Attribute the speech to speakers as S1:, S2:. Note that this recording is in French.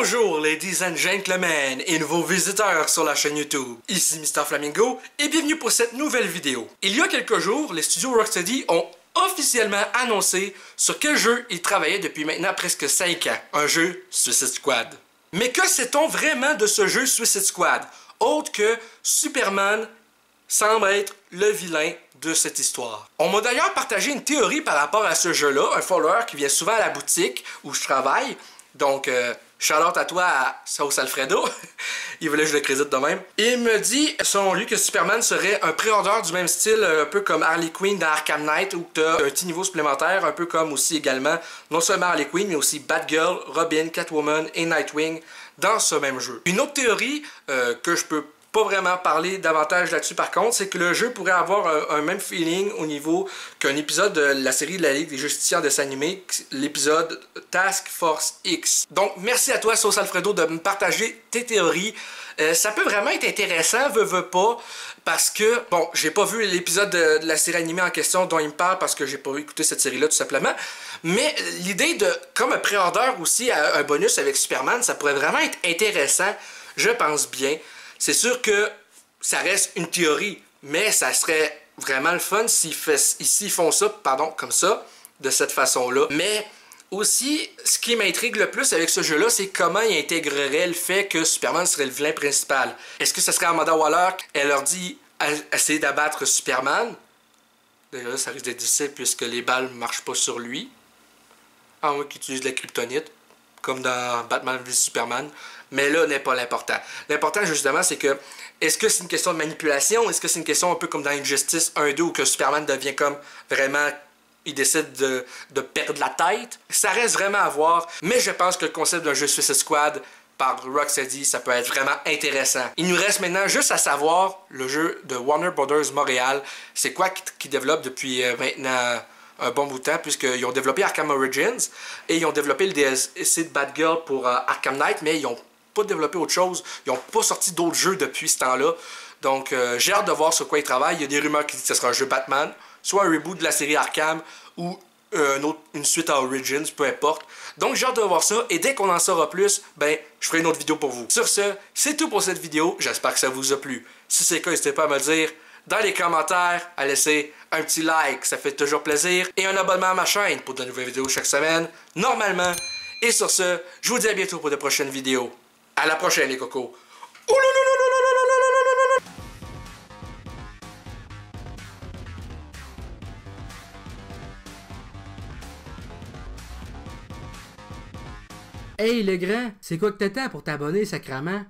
S1: Bonjour ladies and gentlemen et nouveaux visiteurs sur la chaîne YouTube. Ici Mr Flamingo et bienvenue pour cette nouvelle vidéo. Il y a quelques jours, les studios Rocksteady ont officiellement annoncé sur quel jeu ils travaillaient depuis maintenant presque 5 ans. Un jeu Suicide Squad. Mais que sait-on vraiment de ce jeu Suicide Squad? Autre que Superman semble être le vilain de cette histoire. On m'a d'ailleurs partagé une théorie par rapport à ce jeu-là, un follower qui vient souvent à la boutique où je travaille. Donc, shout-out à toi, à Sauce Alfredo. Il voulait que je le crédite de même. Il me dit, selon lui, que Superman serait un pré-order du même style, un peu comme Harley Quinn dans Arkham Knight, où tu as un petit niveau supplémentaire, un peu comme aussi également, non seulement Harley Quinn, mais aussi Batgirl, Robin, Catwoman et Nightwing dans ce même jeu. Une autre théorie que je peux pas vraiment parler davantage là-dessus par contre, c'est que le jeu pourrait avoir un même feeling au niveau qu'un épisode de la série de la Ligue des Justiciers en dessin animé, l'épisode Task Force X. Donc merci à toi Sauce Alfredo de me partager tes théories. Ça peut vraiment être intéressant, veux pas, parce que, bon, j'ai pas vu l'épisode de la série animée en question dont il me parle parce que j'ai pas écouté cette série-là tout simplement, mais l'idée de, comme un pré-order aussi, un bonus avec Superman, ça pourrait vraiment être intéressant, je pense bien. C'est sûr que ça reste une théorie, mais ça serait vraiment le fun s'ils font ça, comme ça, de cette façon-là. Mais aussi, ce qui m'intrigue le plus avec ce jeu-là, c'est comment ils intégreraient le fait que Superman serait le vilain principal. Est-ce que ça serait Amanda Waller, elle leur dit essayer d'abattre Superman? Déjà là, ça risque d'être difficile puisque les balles ne marchent pas sur lui. À moins qu'il utilise de la kryptonite, comme dans Batman vs Superman. Mais là n'est pas l'important. L'important, justement, c'est que est-ce que c'est une question de manipulation? Est-ce que c'est une question un peu comme dans Injustice 1-2 où que Superman devient comme vraiment... il décide de perdre la tête? Ça reste vraiment à voir. Mais je pense que le concept d'un jeu Suicide Squad par Rocksteady, ça peut être vraiment intéressant. Il nous reste maintenant juste à savoir le jeu de Warner Brothers Montréal. C'est quoi qu'ils développent depuis maintenant... un bon bout de temps, puisqu'ils ont développé Arkham Origins et ils ont développé le DLC de Batgirl pour Arkham Knight, mais ils n'ont pas développé autre chose. Ils n'ont pas sorti d'autres jeux depuis ce temps-là. Donc, j'ai hâte de voir sur quoi ils travaillent. Il y a des rumeurs qui disent que ce sera un jeu Batman, soit un reboot de la série Arkham ou une suite à Origins, peu importe. Donc, j'ai hâte de voir ça et dès qu'on en saura plus, ben, je ferai une autre vidéo pour vous. Sur ce, c'est tout pour cette vidéo. J'espère que ça vous a plu. Si c'est le cas, n'hésitez pas à me le dire dans les commentaires, à laisser un petit like, ça fait toujours plaisir, et un abonnement à ma chaîne pour de nouvelles vidéos chaque semaine, normalement. Et sur ce, je vous dis à bientôt pour de prochaines vidéos. À la prochaine les cocos.
S2: Hey le grand, c'est quoi que t'attends pour t'abonner, sacrament?